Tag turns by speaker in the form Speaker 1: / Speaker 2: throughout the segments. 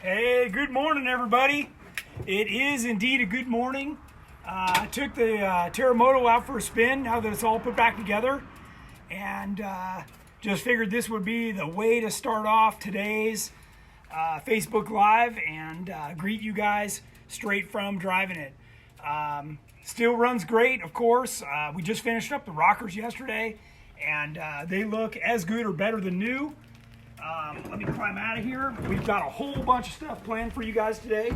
Speaker 1: Hey, good morning, everybody. It is indeed a good morning. I took the Terremoto out for a spin now that it's all put back together, and just figured this would be the way to start off today's Facebook Live and greet you guys straight from driving it. Still runs great, of course. We just finished up the rockers yesterday, and they look as good or better than new. Let me climb out of here. We've got a whole bunch of stuff planned for you guys today.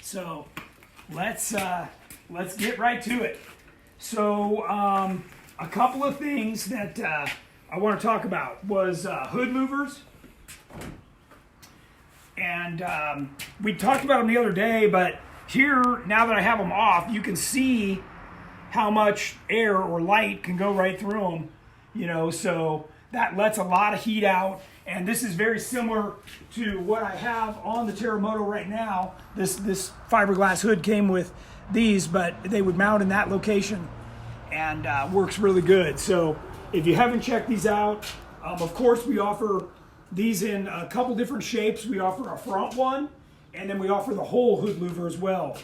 Speaker 1: So let's get right to it. So a couple of things that I want to talk about was hood louvers. And we talked about them the other day, but here, now that I have them off, you can see how much air or light can go right through them, you know, so that lets a lot of heat out. And this is very similar to what I have on the Terremoto right now. This fiberglass hood came with these, but they would mount in that location and works really good. So if you haven't checked these out, of course we offer these in a couple different shapes. We offer a front one, and then we offer the whole hood louver as well.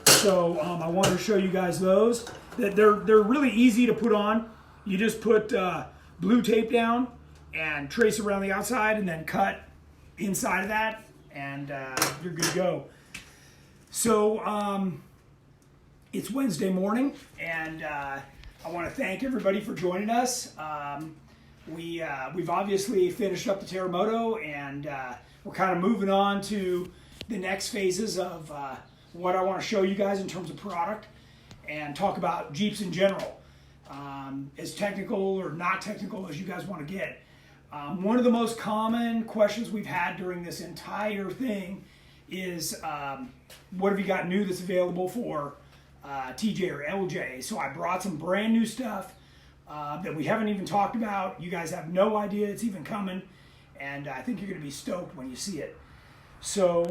Speaker 1: So I wanted to show you guys those. They're really easy to put on. You just put blue tape down and trace around the outside and then cut inside of that, and you're good to go. So it's Wednesday morning, and I want to thank everybody for joining us. We've obviously finished up the Terremoto, and we're kind of moving on to the next phases of what I want to show you guys in terms of product and talk about Jeeps in general. As technical or not technical as you guys want to get. One of the most common questions we've had during this entire thing is, what have you got new that's available for TJ or LJ? So I brought some brand new stuff that we haven't even talked about. You guys have no idea it's even coming, and I think you're going to be stoked when you see it. So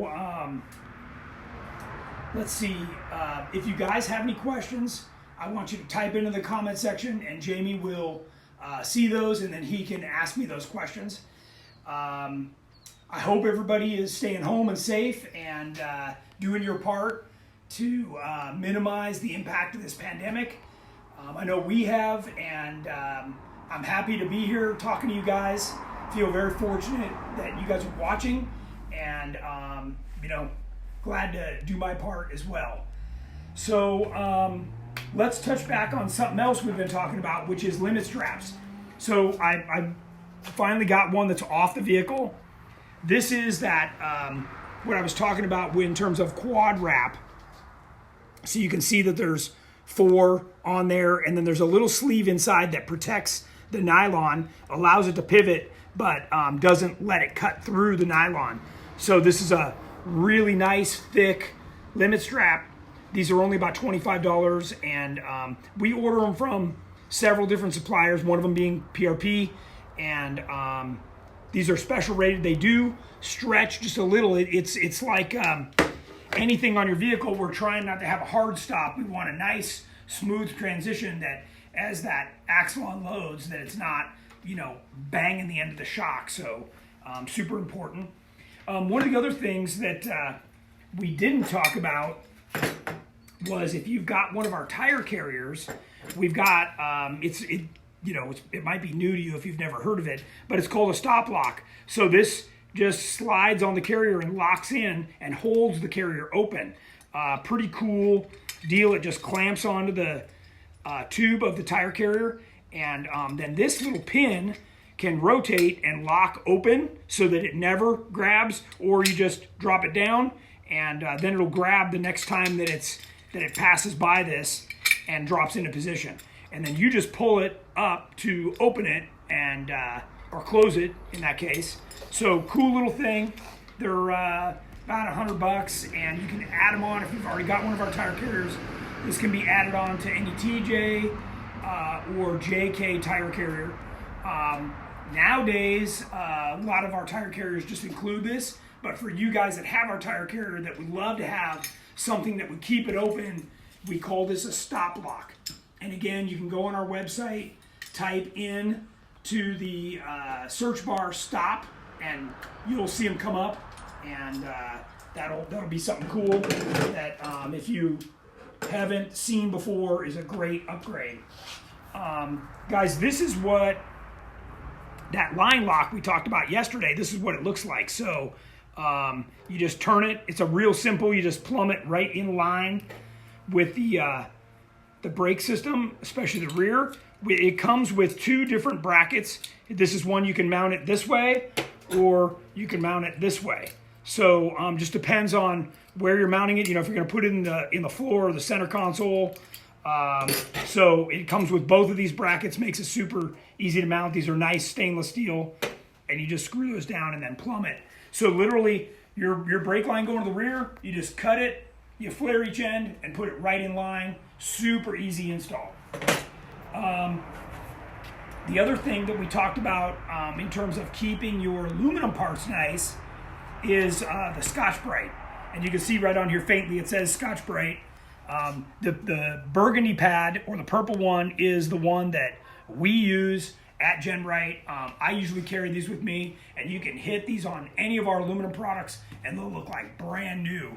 Speaker 1: let's see. If you guys have any questions, I want you to type into the comment section, and Jamie will see those, and then he can ask me those questions. I hope everybody is staying home and safe and doing your part to minimize the impact of this pandemic. I know we have, and I'm happy to be here talking to you guys. Feel very fortunate that you guys are watching, and glad to do my part as well. So let's touch back on something else we've been talking about, which is limit straps. So I finally got one that's off the vehicle. This is that what I was talking about in terms of quad wrap. So you can see that there's 4 on there, and then there's a little sleeve inside that protects the nylon, allows it to pivot, but doesn't let it cut through the nylon. So this is a really nice, thick limit strap. These are only about $25, and we order them from several different suppliers, one of them being PRP, and these are special rated. They do stretch just a little. It's like anything on your vehicle. We're trying not to have a hard stop. We want a nice, smooth transition that as that axle unloads, that it's not, banging the end of the shock. So super important. One of the other things that we didn't talk about was if you've got one of our tire carriers, we've got, it might be new to you if you've never heard of it, but it's called a stop lock. So this just slides on the carrier and locks in and holds the carrier open. Pretty cool deal. It just clamps onto the tube of the tire carrier, and then this little pin can rotate and lock open so that it never grabs, or you just drop it down, and then it'll grab the next time that it passes by this and drops into position. And then you just pull it up to open it and or close it in that case. So cool little thing. They're about $100, and you can add them on if you've already got one of our tire carriers. This can be added on to any TJ or JK tire carrier. Nowadays, a lot of our tire carriers just include this, but for you guys that have our tire carrier that would love to have something that would keep it open, we call this a stop lock. And again, you can go on our website, type in to the search bar stop, and you'll see them come up, and that'll be something cool that if you haven't seen before is a great upgrade. Guys, this is what that line lock we talked about yesterday, this is what it looks like. So you just turn it. It's a real simple. You just plumb it right in line with the brake system, especially the rear. It comes with 2 different brackets. This is one you can mount it this way, or you can mount it this way. So just depends on where you're mounting it. You know, if you're going to put it in the floor or the center console. So it comes with both of these brackets, makes it super easy to mount. These are nice stainless steel, and you just screw those down and then plumb it. So literally, your brake line going to the rear, you just cut it, you flare each end, and put it right in line. Super easy install. The other thing that we talked about in terms of keeping your aluminum parts nice is the Scotch-Brite. And you can see right on here faintly it says Scotch-Brite. The burgundy pad, or the purple one, is the one that we use at GenRight. I usually carry these with me, and you can hit these on any of our aluminum products and they'll look like brand new,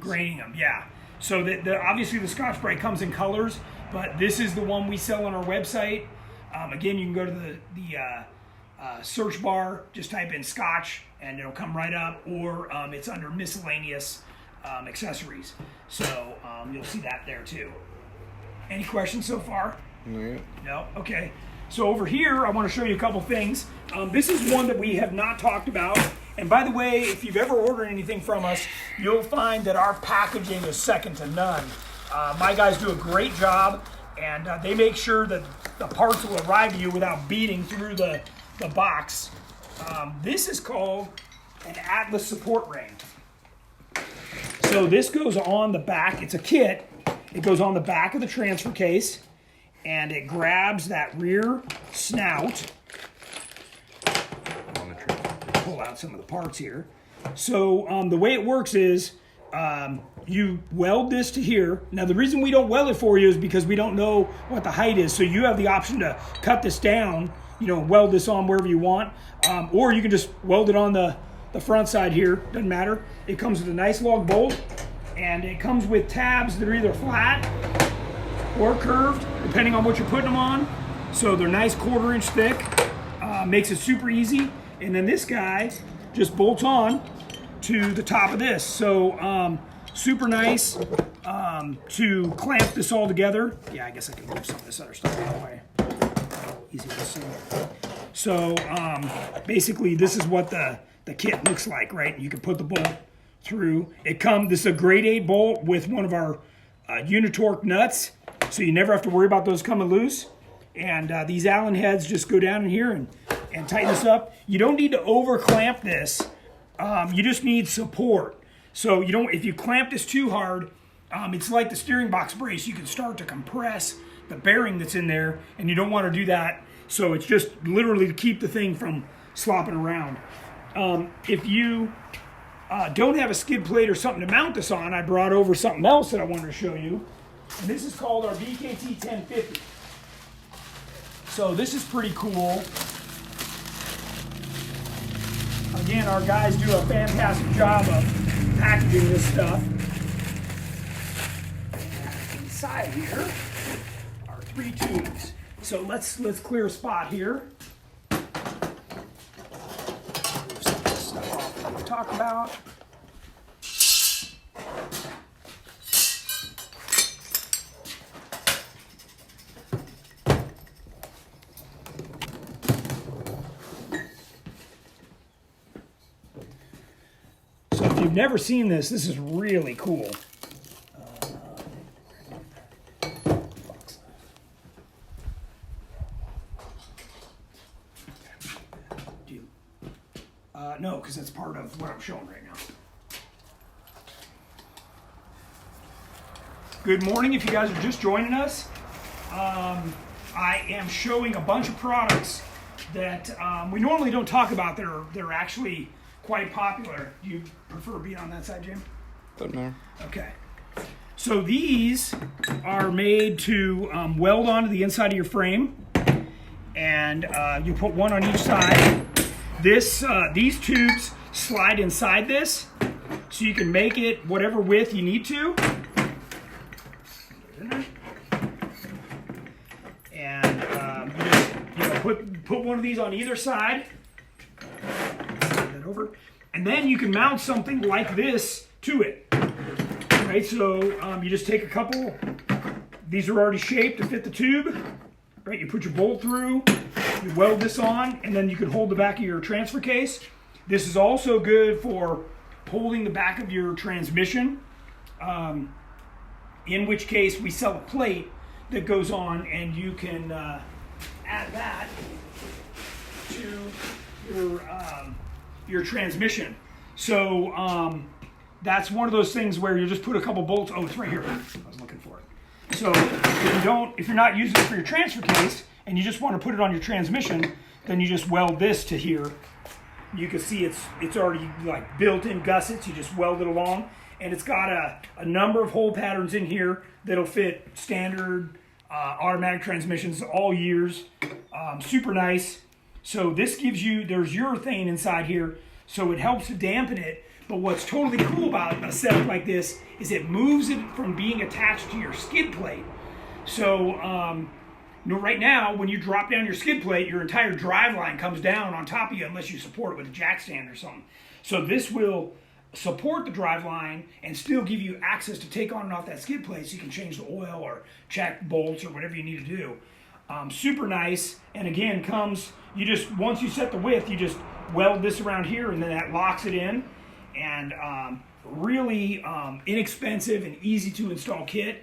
Speaker 1: graining them, yeah. So obviously the Scotch-Brite comes in colors, but this is the one we sell on our website. Again, you can go to the search bar, just type in Scotch, and it'll come right up, or it's under miscellaneous accessories. So you'll see that there too. Any questions so far?
Speaker 2: No.
Speaker 1: No? Okay. So over here, I want to show you a couple things. This is one that we have not talked about. And by the way, if you've ever ordered anything from us, you'll find that our packaging is second to none. My guys do a great job, and they make sure that the parts will arrive to you without beating through the box. This is called an Atlas support ring. So this goes on the back. It's a kit. It goes on the back of the transfer case, and it grabs that rear snout. Pull out some of the parts here. So the way it works is you weld this to here. Now the reason we don't weld it for you is because we don't know what the height is. So you have the option to cut this down, you know, weld this on wherever you want, or you can just weld it on the front side here. Doesn't matter. It comes with a nice long bolt, and it comes with tabs that are either flat or curved, depending on what you're putting them on. So they're nice 1/4 inch thick. Makes it super easy. And then this guy just bolts on to the top of this. So super nice to clamp this all together. Yeah, I guess I can move some of this other stuff out of the way. Easy to see. So basically this is what the kit looks like, right? You can put the bolt through. This is a grade 8 bolt with one of our Unitorque nuts, so you never have to worry about those coming loose. And these Allen heads just go down in here and tighten this up. You don't need to over clamp this. You just need support. So if you clamp this too hard, it's like the steering box brace. You can start to compress the bearing that's in there, and you don't want to do that. So it's just literally to keep the thing from slopping around. If you don't have a skid plate or something to mount this on, I brought over something else that I wanted to show you. And this is called our BKT 1050. So this is pretty cool. Again, our guys do a fantastic job of packaging this stuff. Inside here are 3 tubes. So let's clear a spot here. Move some of this stuff off that we talked about. So if you've never seen this is really cool. No, because that's part of what I'm showing right now. Good morning if you guys are just joining us. I am showing a bunch of products that we normally don't talk about that are actually quite popular. Do you prefer being on that side, Jim?
Speaker 2: Doesn't matter.
Speaker 1: Okay. So these are made to weld onto the inside of your frame, and you put one on each side. These tubes slide inside this, so you can make it whatever width you need to. And you just put one of these on either side. That over, and then you can mount something like this to it. Right, so you just take a couple. These are already shaped to fit the tube. Right, you put your bolt through, you weld this on, and then you can hold the back of your transfer case. This is also good for holding the back of your transmission, in which case we sell a plate that goes on, and you can add that to your transmission. So that's one of those things where you just put a couple bolts. Oh, it's right here. I was looking for it. So if you're not using it for your transfer case and you just want to put it on your transmission, then you just weld this to here. You can see it's already like built-in gussets. You just weld it along, and it's got a number of hole patterns in here that'll fit standard automatic transmissions all years. Super nice. So this gives you, there's urethane inside here, so it helps to dampen it. But what's totally cool about a setup like this is it moves it from being attached to your skid plate. So right now, when you drop down your skid plate, your entire driveline comes down on top of you unless you support it with a jack stand or something. So this will support the driveline and still give you access to take on and off that skid plate, so you can change the oil or check bolts or whatever you need to do. Super nice, and again, once you set the width, you just weld this around here, and then that locks it in. And really inexpensive and easy to install kit.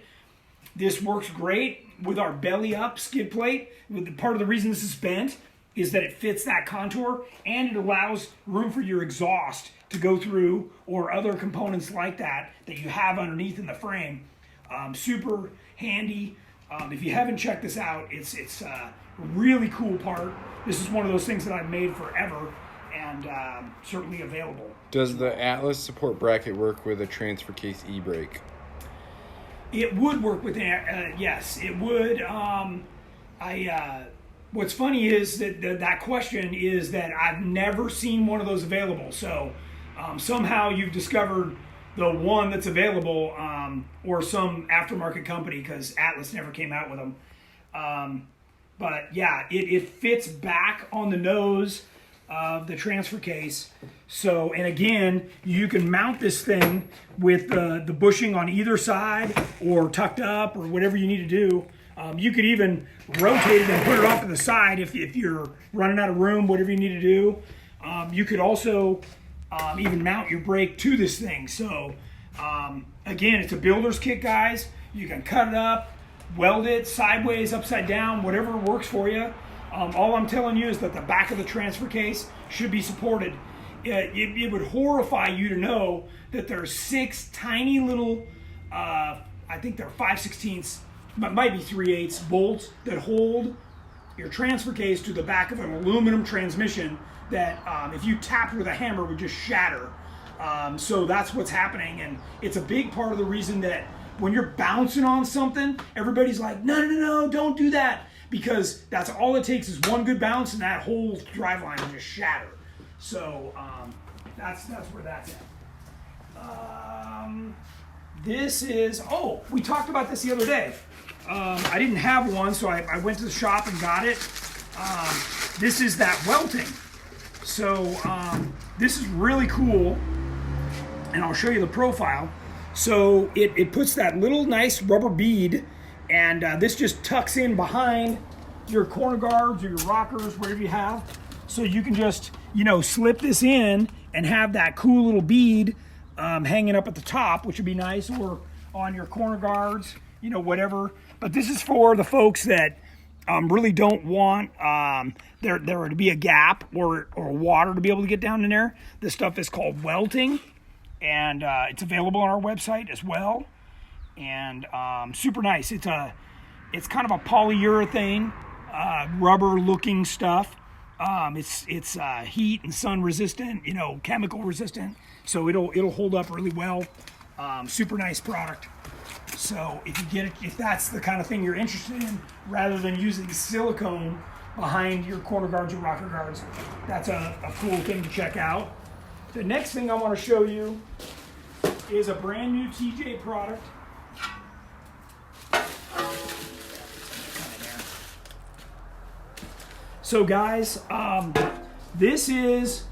Speaker 1: This works great with our belly up skid plate. Part of the reason this is bent is that it fits that contour, and it allows room for your exhaust to go through, or other components like that you have underneath in the frame. Super handy. If you haven't checked this out, it's a really cool part. This is one of those things that I've made forever, and certainly available.
Speaker 2: Does the Atlas support bracket work with a transfer case e-brake?
Speaker 1: It would work with yes, it would. What's funny is that question is that I've never seen one of those available. So somehow you've discovered the one that's available, or some aftermarket company, because Atlas never came out with them. But yeah, it fits back on the nose of the transfer case. So, and again, you can mount this thing with the bushing on either side, or tucked up, or whatever you need to do. You could even rotate it and put it off to the side if you're running out of room, whatever you need to do. You could also even mount your brake to this thing. So again, it's a builder's kit, guys. You can cut it up, weld it sideways, upside down, whatever works for you. All I'm telling you is that the back of the transfer case should be supported. It would horrify you to know that there's 6 tiny little, I think they're 5/16, might be 3/8 bolts that hold your transfer case to the back of an aluminum transmission that if you tapped with a hammer would just shatter. So that's what's happening, and it's a big part of the reason that when you're bouncing on something, everybody's like, no, don't do that, because that's all it takes is one good bounce and that whole driveline will just shatter. So that's where that's at. This is, we talked about this the other day. I didn't have one, so I went to the shop and got it. This is that Welting. So this is really cool, and I'll show you the profile. So it puts that little nice rubber bead, and this just tucks in behind your corner guards or your rockers, whatever you have. So you can just, slip this in and have that cool little bead hanging up at the top, which would be nice, or on your corner guards, whatever. But this is for the folks that really don't want there to be a gap or water to be able to get down in there. This stuff is called Welting, and it's available on our website as well. And super nice. It's kind of a polyurethane, rubber-looking stuff. It's heat and sun resistant, chemical resistant, so it'll hold up really well. Super nice product. So if you get it, if that's the kind of thing you're interested in, rather than using silicone behind your corner guards or rocker guards. That's a cool thing to check out. The next thing I want to show you is a brand new TJ product. So guys, this is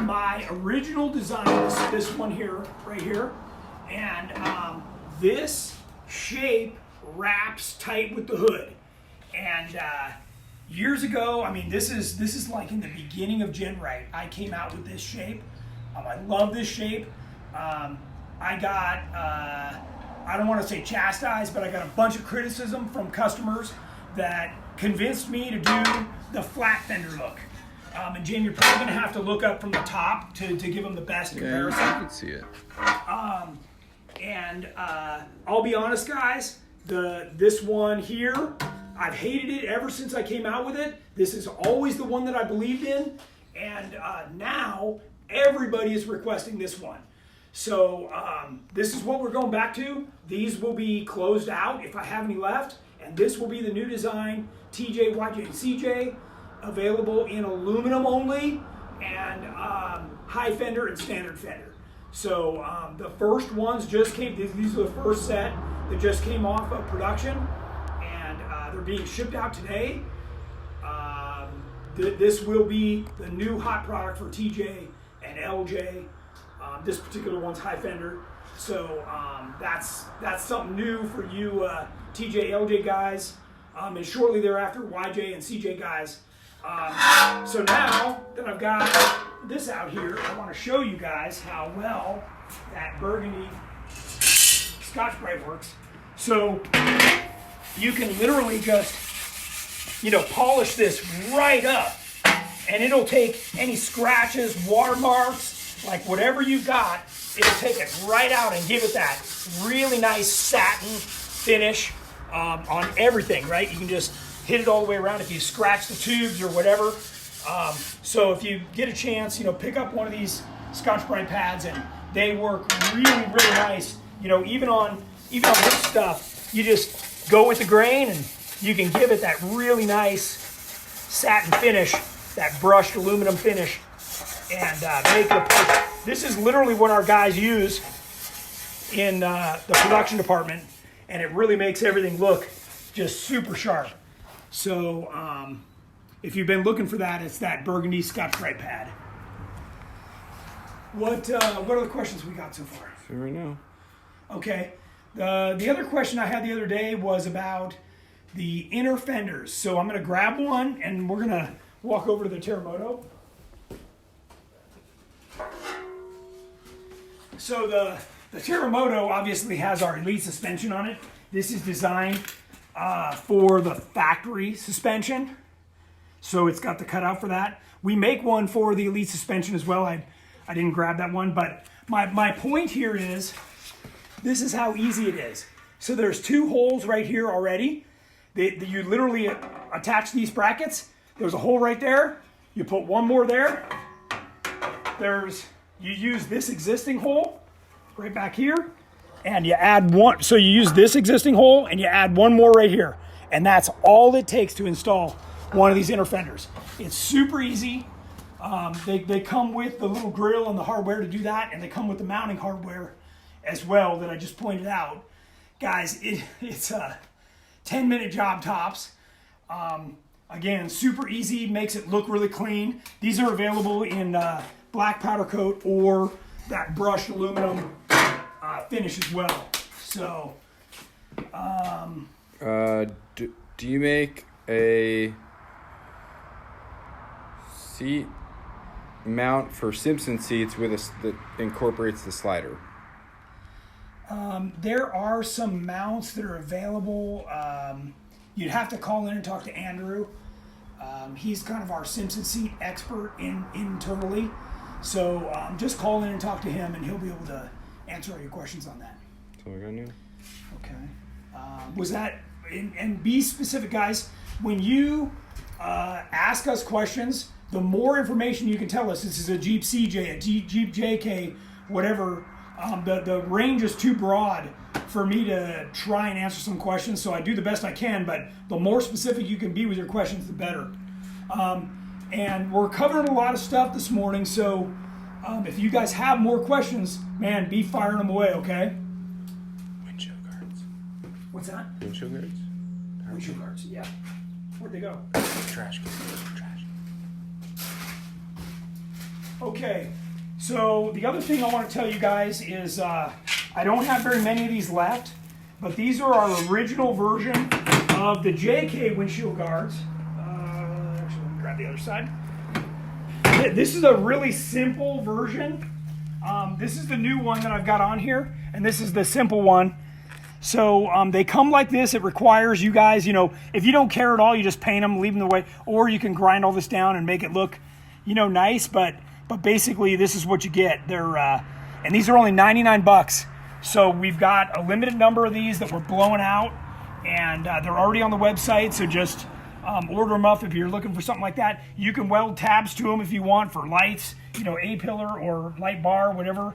Speaker 1: my original design, this one here, right here. And this shape wraps tight with the hood. And years ago, I mean, this is like in the beginning of GenRight, I came out with this shape. I love this shape. I got, I don't want to say chastised, but I got a bunch of criticism from customers that convinced me to do the flat fender look. And Jamie, you're probably going to have to look up from the top to give them the best comparison.
Speaker 2: Yeah, you can see it.
Speaker 1: And I'll be honest, guys, this one here, I've hated it ever since I came out with it. This is always the one that I believed in. And now everybody is requesting this one. So this is what we're going back to. These will be closed out if I have any left. And this will be the new design, TJ, YJ, and CJ, available in aluminum only and high fender and standard fender. So the first ones just came, these are the first set that just came off of production, and they're being shipped out today. This will be the new hot product for TJ and LJ. This particular one's high fender. So that's something new for you TJ, LJ guys, and shortly thereafter YJ and CJ guys. So now that I've got this out here, I want to show you guys how well that burgundy Scotch-Brite works. So you can literally just, polish this right up, and it'll take any scratches, watermarks, like whatever you've got, it'll take it right out and give it that really nice satin finish on everything, right? You can just hit it all the way around if you scratch the tubes or whatever. So if you get a chance, pick up one of these Scotch-Brite pads, and they work really, really nice. Even on this stuff, you just go with the grain, and you can give it that really nice satin finish, that brushed aluminum finish, and make it a perfect. This is literally what our guys use in the production department, and it really makes everything look just super sharp. So if you've been looking for that, it's that burgundy Scotch-Brite pad. What other questions we got so far?
Speaker 2: See right now.
Speaker 1: Okay. The other question I had the other day was about the inner fenders. So I'm going to grab one, and we're going to walk over to the Terremoto. So the Terremoto obviously has our Elite suspension on it. This is designed for the factory suspension. So it's got the cutout for that. We make one for the Elite suspension as well. I didn't grab that one, but my point here is, this is how easy it is. So there's two holes right here already. You literally attach these brackets. There's a hole right there. You put one more there. You use this existing hole right back here, and you add one. So you use this existing hole, and you add one more right here. And that's all it takes to install one of these inner fenders. It's super easy. They come with the little grill and the hardware to do that, and they come with the mounting hardware as well that I just pointed out. Guys, it's a 10-minute job tops. Again, super easy, makes it look really clean. These are available in black powder coat or that brushed aluminum finish as well. So,
Speaker 2: do you make a seat mount for Simpson seats with that incorporates the slider?
Speaker 1: There are some mounts that are available. You'd have to call in and talk to Andrew. He's kind of our Simpson seat expert internally. So just call in and talk to him, and he'll be able to answer all your questions on that.
Speaker 2: That's all I got now.
Speaker 1: Okay. Was that, and be specific, guys. When you ask us questions, the more information you can tell us. This is a Jeep CJ, a Jeep JK, whatever. The range is too broad for me to try and answer some questions, so I do the best I can, but the more specific you can be with your questions, the better. And we're covering a lot of stuff this morning, so if you guys have more questions, man, be firing them away, okay?
Speaker 2: Windshield guards.
Speaker 1: What's that?
Speaker 2: Windshield guards?
Speaker 1: Windshield guards, yeah. Where'd they go?
Speaker 2: Trash. Trash.
Speaker 1: Okay, so the other thing I want to tell you guys is I don't have very many of these left, but these are our original version of the JK windshield guards. Actually, let me grab the other side. This is a really simple version. This is the new one that I've got on here, and this is the simple one. So they come like this. It requires you guys, if you don't care at all, you just paint them, leave them the way, or you can grind all this down and make it look, nice. But basically, this is what you get. They're and these are only $99. So we've got a limited number of these that we're blowing out, and they're already on the website. So just order them up if you're looking for something like that. You can weld tabs to them if you want for lights, A-pillar or light bar, whatever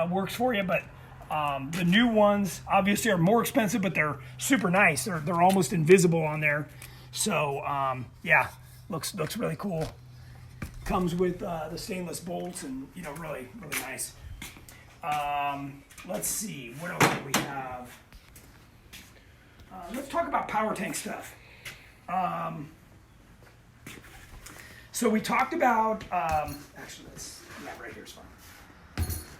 Speaker 1: works for you. But the new ones obviously are more expensive, but they're super nice. They're almost invisible on there. So yeah, looks really cool. Comes with the stainless bolts and really nice. Let's see, what else do we have? Let's talk about power tank stuff. So we talked about actually right here is fine.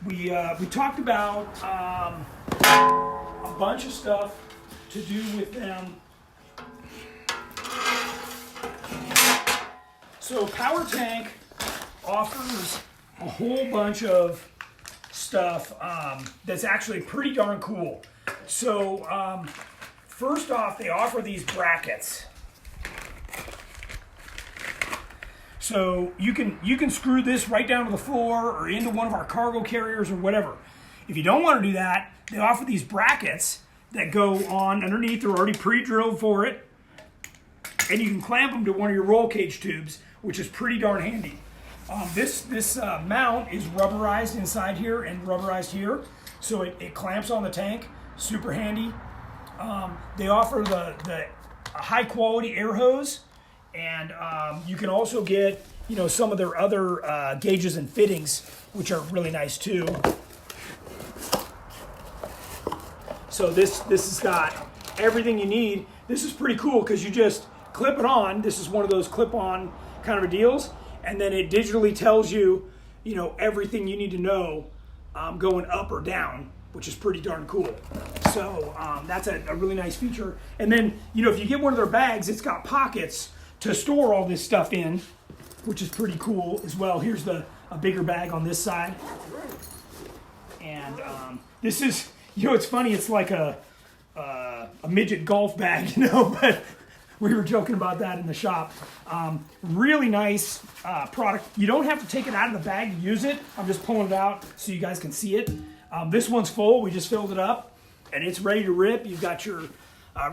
Speaker 1: We talked about a bunch of stuff to do with them. So Power Tank offers a whole bunch of stuff that's actually pretty darn cool. So first off, they offer these brackets. So you can screw this right down to the floor or into one of our cargo carriers or whatever. If you don't want to do that, they offer these brackets that go on underneath. They're already pre-drilled for it. And you can clamp them to one of your roll cage tubes, which is pretty darn handy. This mount is rubberized inside here and rubberized here. So it clamps on the tank, super handy. They offer the high quality air hose. And you can also get, some of their other gauges and fittings, which are really nice too. So this has got everything you need. This is pretty cool because you just clip it on. This is one of those clip-on kind of deals, and then it digitally tells you, everything you need to know going up or down, which is pretty darn cool. So that's a really nice feature. And then, if you get one of their bags, it's got pockets to store all this stuff in, which is pretty cool as well. Here's a bigger bag on this side. And this is, it's funny, it's like a midget golf bag, but we were joking about that in the shop. Really nice product. You don't have to take it out of the bag to use it. I'm just pulling it out so you guys can see it. This one's full. We just filled it up, and it's ready to rip. You've got your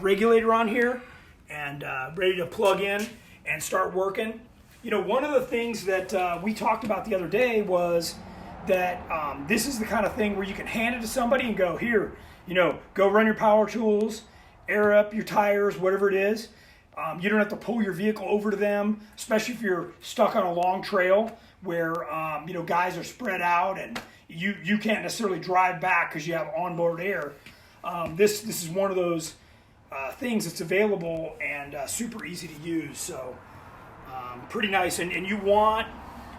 Speaker 1: regulator on here and ready to plug in and start working. One of the things that we talked about the other day was that this is the kind of thing where you can hand it to somebody and go, here, go run your power tools, air up your tires, whatever it is. You don't have to pull your vehicle over to them, especially if you're stuck on a long trail where guys are spread out and you can't necessarily drive back because you have onboard air. This is one of those things that's available and super easy to use. So pretty nice. And you want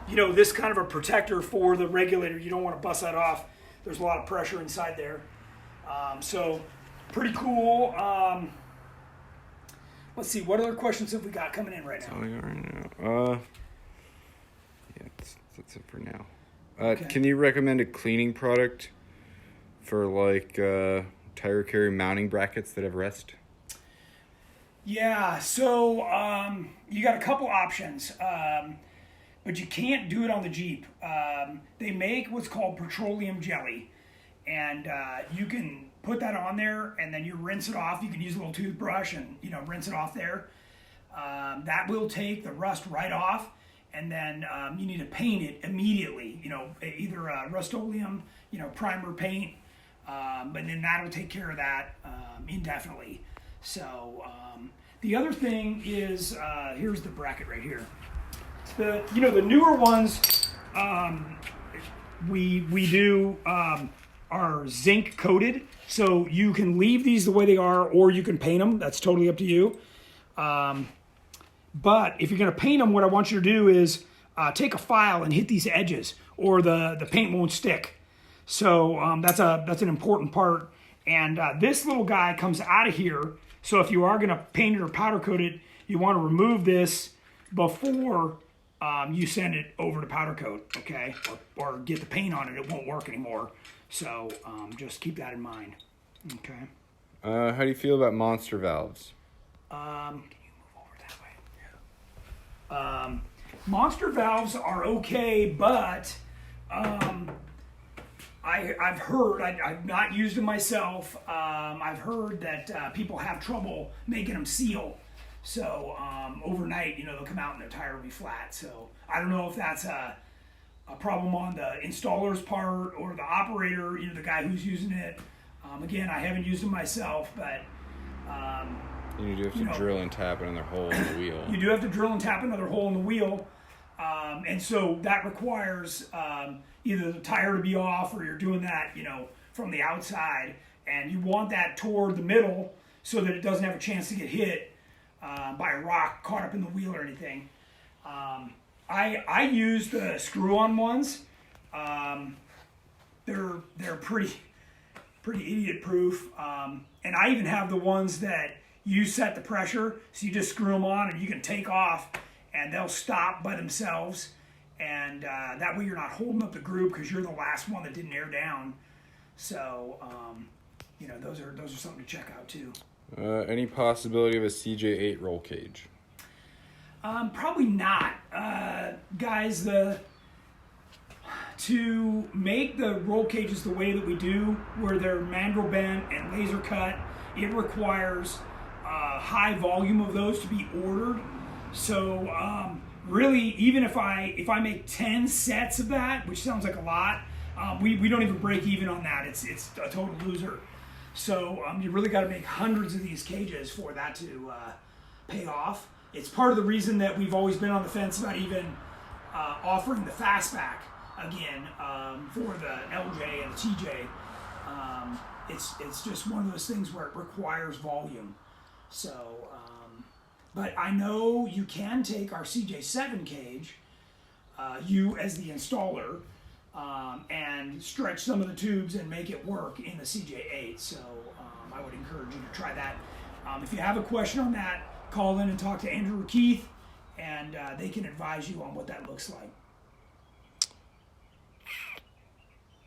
Speaker 1: this kind of a protector for the regulator. You don't want to bust that off. There's a lot of pressure inside there. So pretty cool. Let's see, what other questions have we got coming in right now?
Speaker 2: That's all we got right now. Yeah, that's it for now.
Speaker 1: Okay.
Speaker 2: Can you recommend a cleaning product for tire carrier mounting brackets that have rest?
Speaker 1: Yeah, so you got a couple options, but you can't do it on the Jeep. They make what's called petroleum jelly, and you can put that on there, and then you rinse it off. You can use a little toothbrush and rinse it off there. That will take the rust right off, and then you need to paint it immediately. Either Rust-Oleum, primer paint, but then that'll take care of that indefinitely. So The other thing is, here's the bracket right here. The newer ones we do are zinc coated, so you can leave these the way they are, or you can paint them. That's totally up to you. But if you're going to paint them, what I want you to do is take a file and hit these edges, or the paint won't stick. So that's an important part. And this little guy comes out of here. So if you are going to paint it or powder coat it, you want to remove this before you send it over to powder coat, okay? Or get the paint on it. It won't work anymore. So just keep that in mind, okay?
Speaker 2: How do you feel about monster valves?
Speaker 1: Can you move over that way? Yeah. Monster valves are okay, but I've heard, I've not used them myself, I've heard that people have trouble making them seal. So overnight, they'll come out and the tire will be flat. So I don't know if that's a problem on the installer's part or the operator, the guy who's using it. Again, I haven't used them myself, but...
Speaker 2: you do have to drill and tap another hole in the wheel.
Speaker 1: You do have to drill and tap another hole in the wheel. And so that requires either the tire to be off, or you're doing that, from the outside. And you want that toward the middle so that it doesn't have a chance to get hit by a rock caught up in the wheel or anything. I use the screw-on ones. They're pretty idiot-proof. And I even have the ones that you set the pressure, so you just screw them on and you can take off, and they'll stop by themselves. And that way you're not holding up the group because you're the last one that didn't air down. So, those are something to check out too.
Speaker 2: Any possibility of a CJ8 roll cage?
Speaker 1: Probably not. Guys, to make the roll cages the way that we do, where they're mandrel bent and laser cut, it requires a high volume of those to be ordered. So really, even if I make 10 sets of that, which sounds like a lot, we don't even break even on that. It's a total loser. So you really got to make hundreds of these cages for that to pay off. It's part of the reason that we've always been on the fence about even offering the fastback again for the LJ and the TJ. It's just one of those things where it requires volume. So, but I know you can take our CJ7 cage, you as the installer, and stretch some of the tubes and make it work in the CJ8. So I would encourage you to try that. If you have a question on that, call in and talk to Andrew or Keith, and they can advise you on what that looks like.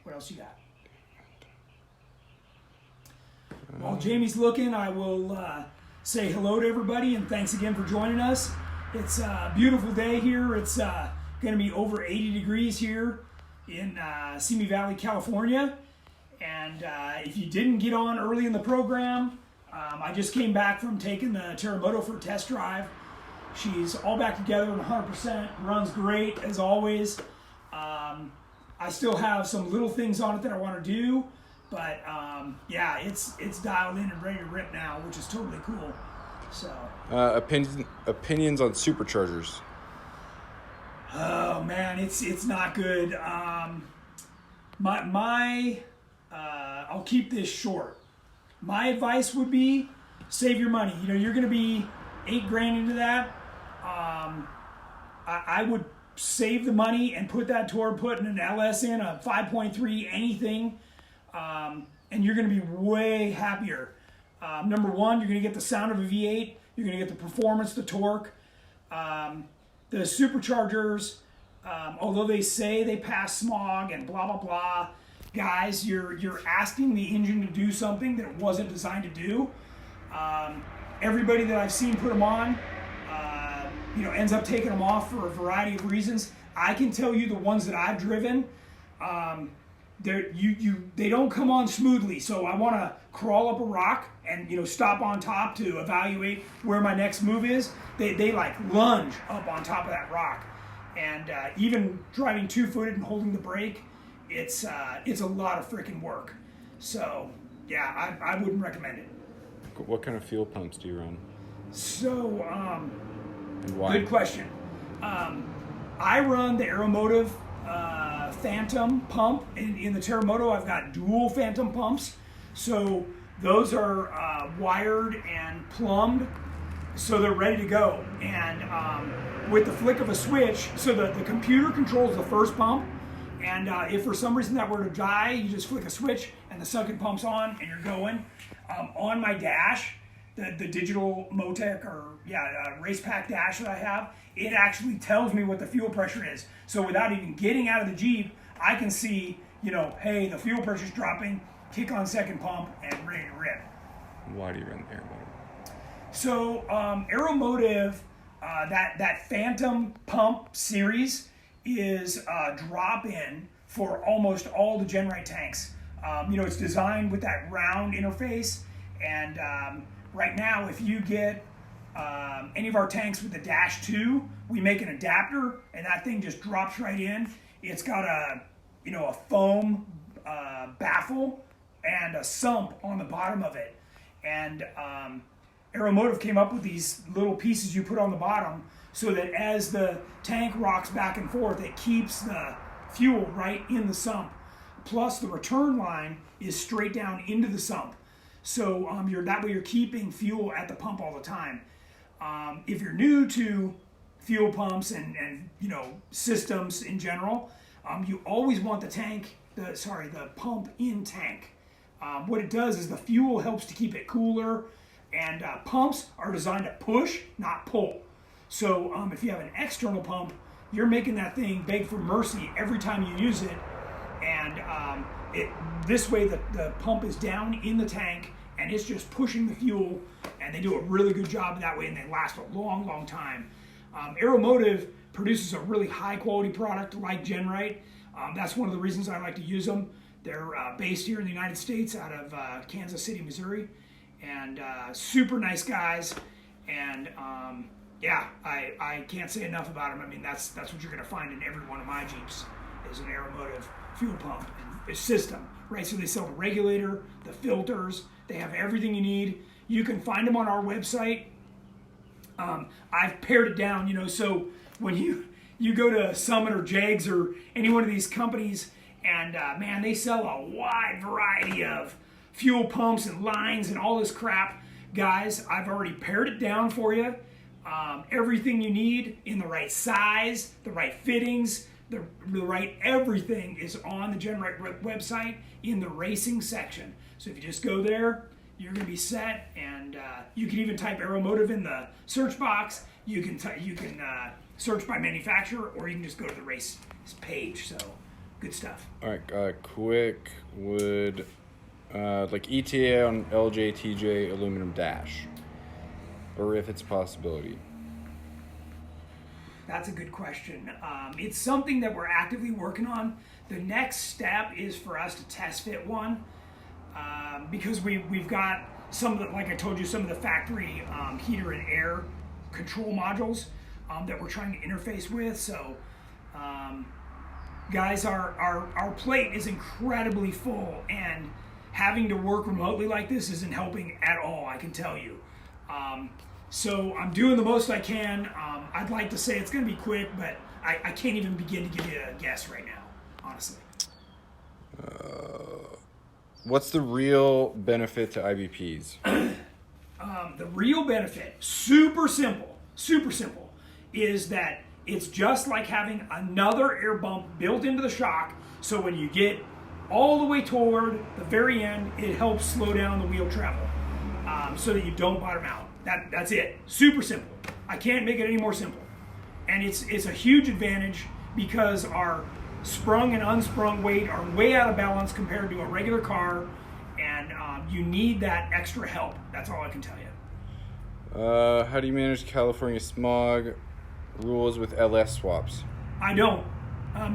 Speaker 1: What else you got? While Jamie's looking, I will say hello to everybody, and thanks again for joining us. It's a beautiful day here. It's going to be over 80 degrees here in Simi Valley, California. And if you didn't get on early in the program, I just came back from taking the Terremoto for a test drive. She's all back together and 100%, runs great as always. I still have some little things on it that I want to do, but yeah, it's dialed in and ready to rip now, which is totally cool. So
Speaker 2: opinions on superchargers.
Speaker 1: Oh man, it's not good. I'll keep this short. My advice would be save your money. You're going to be $8,000 into that. I would save the money and put that toward putting an LS in, a 5.3, anything, and you're going to be way happier. Number one, you're going to get the sound of a V8. You're going to get the performance, the torque. The superchargers, although they say they pass smog and blah, blah, blah, guys, you're asking the engine to do something that it wasn't designed to do. Everybody that I've seen put them on, ends up taking them off for a variety of reasons. I can tell you the ones that I've driven, they don't come on smoothly. So I want to crawl up a rock and stop on top to evaluate where my next move is. They like lunge up on top of that rock, and even driving 2-footed and holding the brake, it's a lot of freaking work. So yeah, I wouldn't recommend it.
Speaker 2: What kind of fuel pumps do you run?
Speaker 1: So,
Speaker 2: And why?
Speaker 1: good question. I run the Aeromotive Phantom pump. In the Terremoto, I've got dual Phantom pumps. So those are wired and plumbed, so they're ready to go. And with the flick of a switch, so the computer controls the first pump, and if for some reason that were to die, you just flick a switch and the second pump's on and you're going. On my dash, the digital Motec race pack dash that I have, it actually tells me what the fuel pressure is. So without even getting out of the Jeep, I can see, hey, the fuel pressure's dropping, kick on second pump, and ready to rip.
Speaker 2: Why do you run the Aeromotive?
Speaker 1: So Aeromotive, that Phantom pump series is a drop-in for almost all the GenRight tanks. It's designed with that round interface, and right now, if you get any of our tanks with the Dash 2, we make an adapter, and that thing just drops right in. It's got a foam baffle and a sump on the bottom of it. And Aeromotive came up with these little pieces you put on the bottom so that as the tank rocks back and forth, it keeps the fuel right in the sump. Plus, the return line is straight down into the sump. So that way you're keeping fuel at the pump all the time. If you're new to fuel pumps and systems in general, you always want the pump in tank. What it does is the fuel helps to keep it cooler, and pumps are designed to push, not pull. So if you have an external pump, you're making that thing beg for mercy every time you use it, and this way the pump is down in the tank and it's just pushing the fuel, and they do a really good job that way, and they last a long, long time. Aeromotive produces a really high quality product like GenRight. That's one of the reasons I like to use them. They're based here in the United States out of Kansas City, Missouri, and super nice guys. And I can't say enough about them. I mean, that's what you're going to find in every one of my Jeeps is an Aeromotive fuel pump and a system, right? So they sell the regulator, the filters, they have everything you need. You can find them on our website. I've pared it down, so when you go to Summit or Jags or any one of these companies, and man, they sell a wide variety of fuel pumps and lines and all this crap. Guys, I've already pared it down for you. Everything you need in the right size, the right fittings, the right everything is on the GenRight website in the racing section. So if you just go there, you're going to be set, and you can even type Aeromotive in the search box. You can search by manufacturer, or you can just go to the race page. So good stuff.
Speaker 2: All right, quick, would like ETA on LJ/TJ aluminum dash, or if it's a possibility?
Speaker 1: That's a good question. It's something that we're actively working on. The next step is for us to test fit one, because we've got some of the, like I told you, some of the factory heater and air control modules that we're trying to interface with. So, guys, our plate is incredibly full, and having to work remotely like this isn't helping at all, I can tell you. So I'm doing the most I can. I'd like to say it's going to be quick, but I can't even begin to give you a guess right now, honestly.
Speaker 2: What's the real benefit to IBPs?
Speaker 1: The real benefit, super simple, is that it's just like having another air bump built into the shock, so when you get all the way toward the very end, it helps slow down the wheel travel, so that you don't bottom out. That's it. Super simple. I can't make it any more simple. And it's a huge advantage because our sprung and unsprung weight are way out of balance compared to a regular car, and you need that extra help. That's all I can tell you.
Speaker 2: How do you manage California smog rules with LS swaps?
Speaker 1: I don't.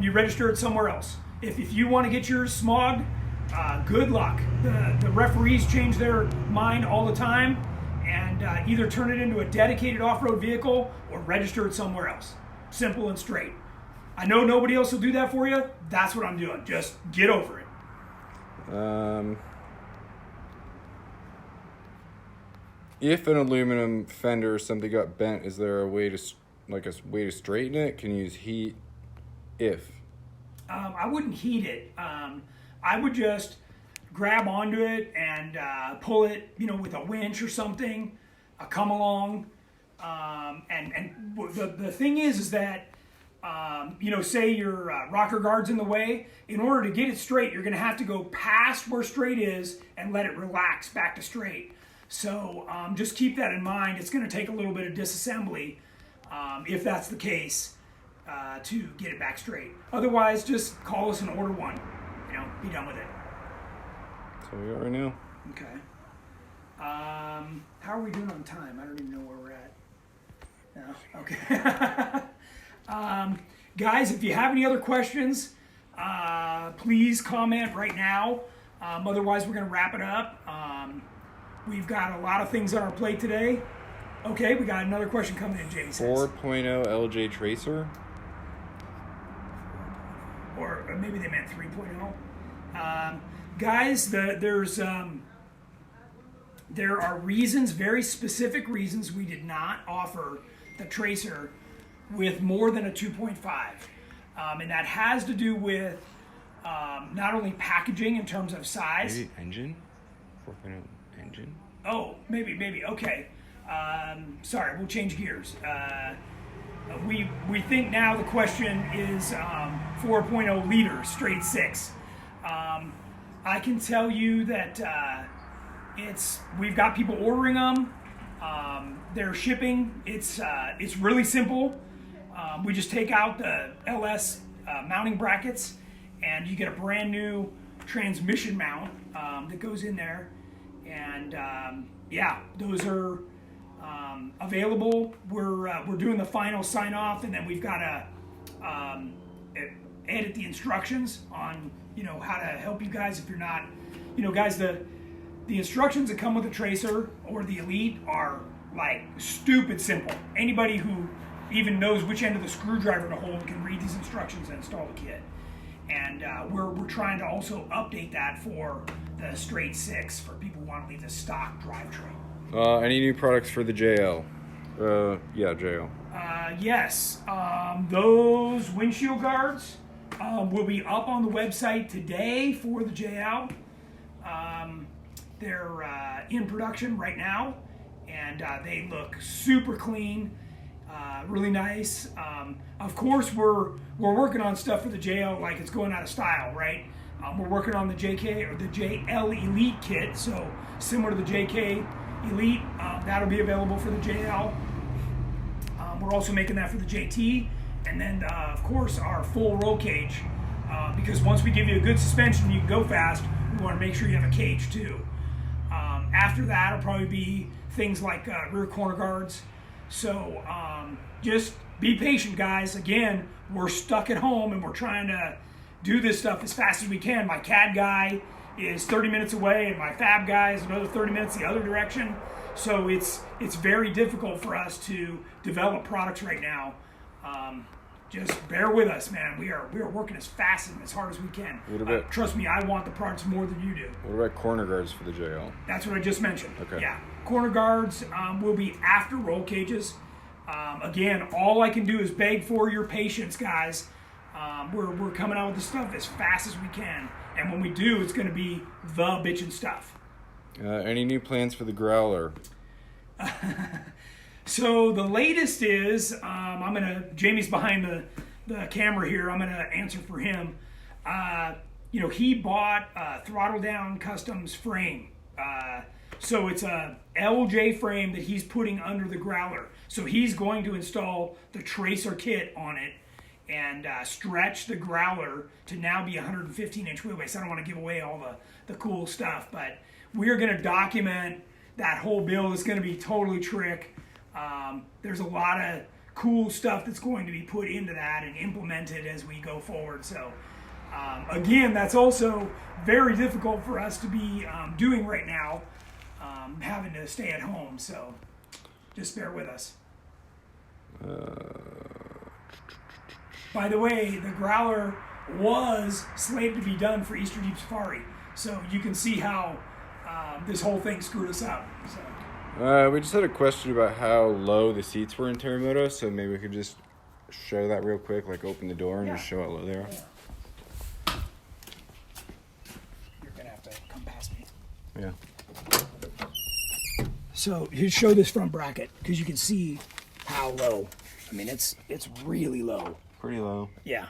Speaker 1: You register it somewhere else. If you want to get yours smogged, good luck. The referees change their mind all the time, and either turn it into a dedicated off-road vehicle or register it somewhere else. Simple and straight. I know nobody else will do that for you. That's what I'm doing. Just get over it.
Speaker 2: if an aluminum fender or something got bent, is there a way to straighten it? Can you use heat?
Speaker 1: I wouldn't heat it. I would just grab onto it and pull it, with a winch or something, a come along. And the thing is that, say your rocker guard's in the way. In order to get it straight, you're going to have to go past where straight is and let it relax back to straight. So just keep that in mind. It's going to take a little bit of disassembly, if that's the case, to get it back straight. Otherwise, just call us and order one. Be done with it.
Speaker 2: So we are right now.
Speaker 1: Okay. How are we doing on time? I don't even know where we're at. No? Okay. Guys, if you have any other questions, please comment right now. Otherwise, we're going to wrap it up. We've got a lot of things on our plate today. Okay, we got another question coming in, Jamie says.
Speaker 2: 4.0 LJ Tracer?
Speaker 1: Or maybe they meant 3.0. Guys, there are reasons, very specific reasons, we did not offer the Tracer with more than a 2.5. And that has to do with not only packaging in terms of size.
Speaker 2: Maybe engine? 4.0 engine?
Speaker 1: Oh, maybe. Okay. Sorry, we'll change gears. We think now the question is 4.0 liters, straight 6. I can tell you that we've got people ordering them. They're shipping. It's really simple. We just take out the LS mounting brackets, and you get a brand new transmission mount that goes in there. And those are available. We're doing the final sign off, and then we've got to edit the instructions on how to help you guys if you're not, guys, the instructions that come with the Tracer or the Elite are like stupid simple. Anybody who even knows which end of the screwdriver to hold can read these instructions and install the kit. And we're trying to also update that for the straight 6 for people who want to leave the stock drivetrain.
Speaker 2: Any new products for the JL? JL.
Speaker 1: Yes. Those windshield guards will be up on the website today for the JL. They're in production right now, and they look super clean, really nice. Of course, we're working on stuff for the JL like it's going out of style, right? We're working on the JK or the JL Elite kit, so similar to the JK Elite, that'll be available for the JL. We're also making that for the JT, and then of course our full roll cage, because once we give you a good suspension, you can go fast. We want to make sure you have a cage too. After that, it'll probably be things like rear corner guards. So just be patient, guys. Again, we're stuck at home and we're trying to do this stuff as fast as we can. My CAD guy is 30 minutes away and my fab guy is another 30 minutes the other direction. So it's very difficult for us to develop products right now. Just bear with us, man. We are working as fast and as hard as we can. Trust me, I want the products more than you do.
Speaker 2: What about corner guards for the JL?
Speaker 1: That's what I just mentioned.
Speaker 2: Okay.
Speaker 1: Yeah, corner guards will be after roll cages. Again, all I can do is beg for your patience, guys. We're coming out with the stuff as fast as we can, and when we do, it's going to be the bitchin' stuff.
Speaker 2: Any new plans for the Growler?
Speaker 1: So the latest is, Jamie's behind the camera here. I'm gonna answer for him. He bought a throttle down customs frame. So it's a LJ frame that he's putting under the Growler. So he's going to install the Tracer kit on it and stretch the Growler to now be 115-inch wheelbase. I don't want to give away all the cool stuff, but we're going to document that whole build. It's going to be totally trick. There's a lot of cool stuff that's going to be put into that and implemented as we go forward. So again, that's also very difficult for us to be doing right now, having to stay at home. So just bear with us. By the way, the Growler was slated to be done for Easter Deep Safari. So you can see how this whole thing screwed us up. So.
Speaker 2: We just had a question about how low the seats were in Terremoto, so maybe we could just show that real quick, like open the door and just show how low they are.
Speaker 1: Yeah. You're gonna have to come past me.
Speaker 2: Yeah.
Speaker 1: So you show this front bracket because you can see how low. I mean, it's really low.
Speaker 2: Pretty low.
Speaker 1: Yeah.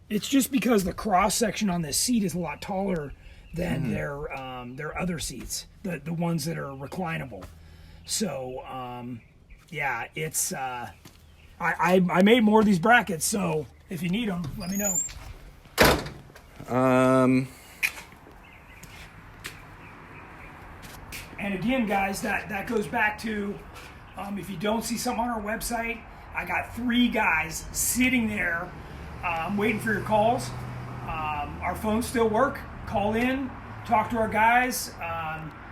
Speaker 1: It's just because the cross section on this seat is a lot taller than their other seats, the ones that are reclinable. So yeah, it's I made more of these brackets, so if you need them, let me know. And again, guys, that goes back to if you don't see something on our website, I got 3 guys sitting there waiting for your calls. Our phones still work. Call in, talk to our guys,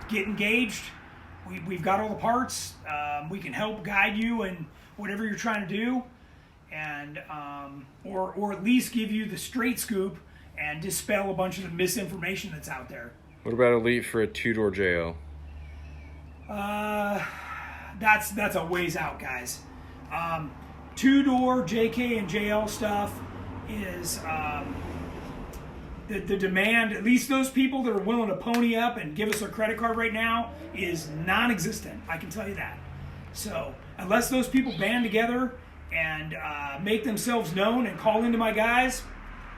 Speaker 1: get engaged. We've got all the parts. We can help guide you in whatever you're trying to do, and or at least give you the straight scoop and dispel a bunch of the misinformation that's out there.
Speaker 2: What about Elite for a 2-door JL?
Speaker 1: That's a ways out, guys. 2-door JK and JL stuff is the demand, at least those people that are willing to pony up and give us their credit card right now, is non-existent. I can tell you that. So unless those people band together and make themselves known and call into my guys,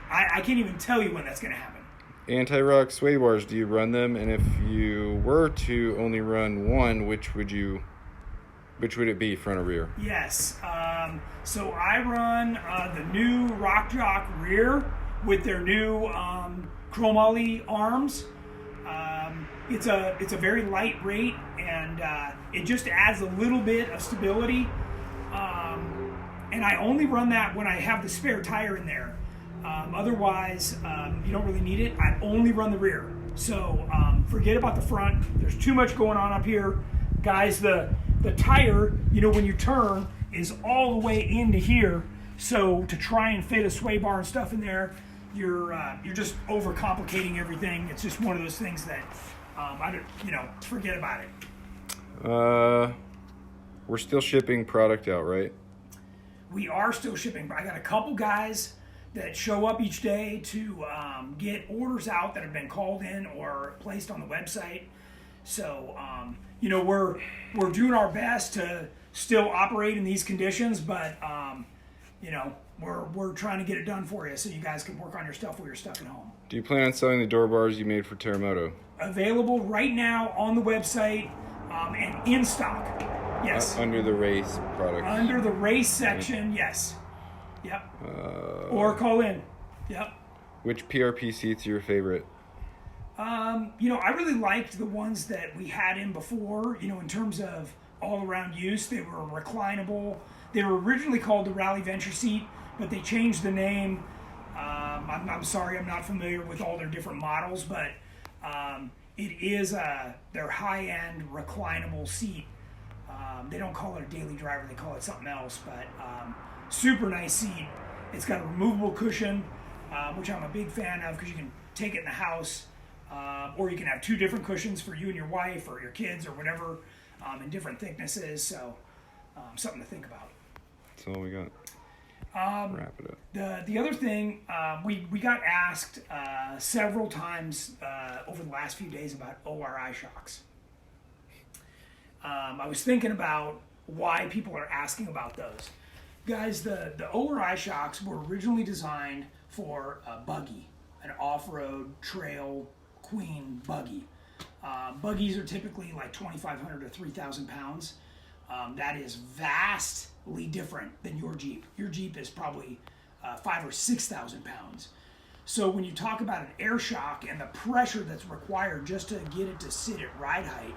Speaker 1: I can't even tell you when that's going to happen.
Speaker 2: Anti-rock sway bars, do you run them? And if you were to only run one, which would it be, front or rear?
Speaker 1: Yes. So I run the new Rock Jock rear with their new chromoly arms. It's a very light rate, and it just adds a little bit of stability. And I only run that when I have the spare tire in there. Otherwise, you don't really need it. I only run the rear. So forget about the front. There's too much going on up here. Guys, the tire, when you turn, is all the way into here. So to try and fit a sway bar and stuff in there, you're just overcomplicating everything. It's just one of those things that forget about it.
Speaker 2: We're still shipping product out, right?
Speaker 1: We are still shipping. I got a couple guys that show up each day to get orders out that have been called in or placed on the website. So we're doing our best to still operate in these conditions, but we're trying to get it done for you so you guys can work on your stuff while you're stuck at home.
Speaker 2: Do you plan on selling the door bars you made for Terremoto?
Speaker 1: Available right now on the website and in stock. Yes.
Speaker 2: Under the race product.
Speaker 1: Under the race section, yes. Yep. Or call in. Yep.
Speaker 2: Which PRP seats are your favorite?
Speaker 1: I really liked the ones that we had in before, in terms of all-around use. They were reclinable. They were originally called the Rally Venture seat, but they changed the name. I'm sorry, I'm not familiar with all their different models, but it is their high-end reclinable seat. They don't call it a daily driver, they call it something else, but super nice seat. It's got a removable cushion, which I'm a big fan of because you can take it in the house, or you can have 2 different cushions for you and your wife or your kids or whatever, in different thicknesses. So something to think about.
Speaker 2: That's all we got. Wrap it up.
Speaker 1: The other thing, we got asked several times over the last few days about ORI shocks. I was thinking about why people are asking about those. Guys, the ORI shocks were originally designed for a buggy, an off-road trail queen buggy. Buggies are typically like 2,500 to 3,000 pounds. That is vastly different than your Jeep. Your Jeep is probably 5,000 or 6,000 pounds. So when you talk about an air shock and the pressure that's required just to get it to sit at ride height,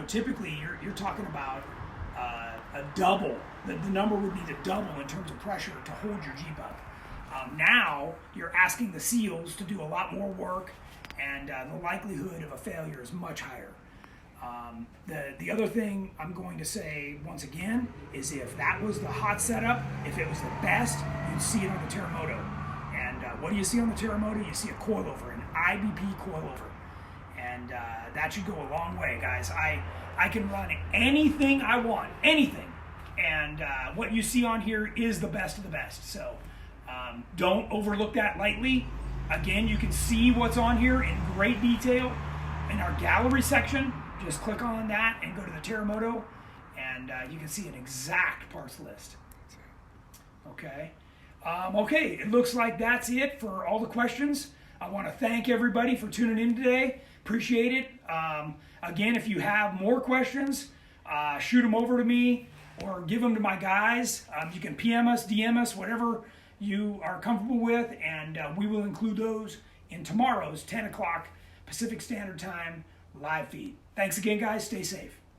Speaker 1: typically you're talking about a double. The number would be the double in terms of pressure to hold your Jeep up. Now you're asking the seals to do a lot more work, and the likelihood of a failure is much higher. The other thing I'm going to say once again is if that was the hot setup, if it was the best, you'd see it on the Terremoto. And what do you see on the Terremoto? You see a coilover, an IBP coilover. And and that should go a long way, guys. I can run anything I want, anything, and what you see on here is the best of the best. So don't overlook that lightly. Again, you can see what's on here in great detail in our gallery section. Just click on that and go to the Terremoto, and you can see an exact parts list. Okay. Okay, it looks like that's it for all the questions. I want to thank everybody for tuning in today. Appreciate it. Again, if you have more questions, shoot them over to me or give them to my guys. You can PM us, DM us, whatever you are comfortable with, and we will include those in tomorrow's 10 o'clock Pacific Standard Time live feed. Thanks again, guys. Stay safe.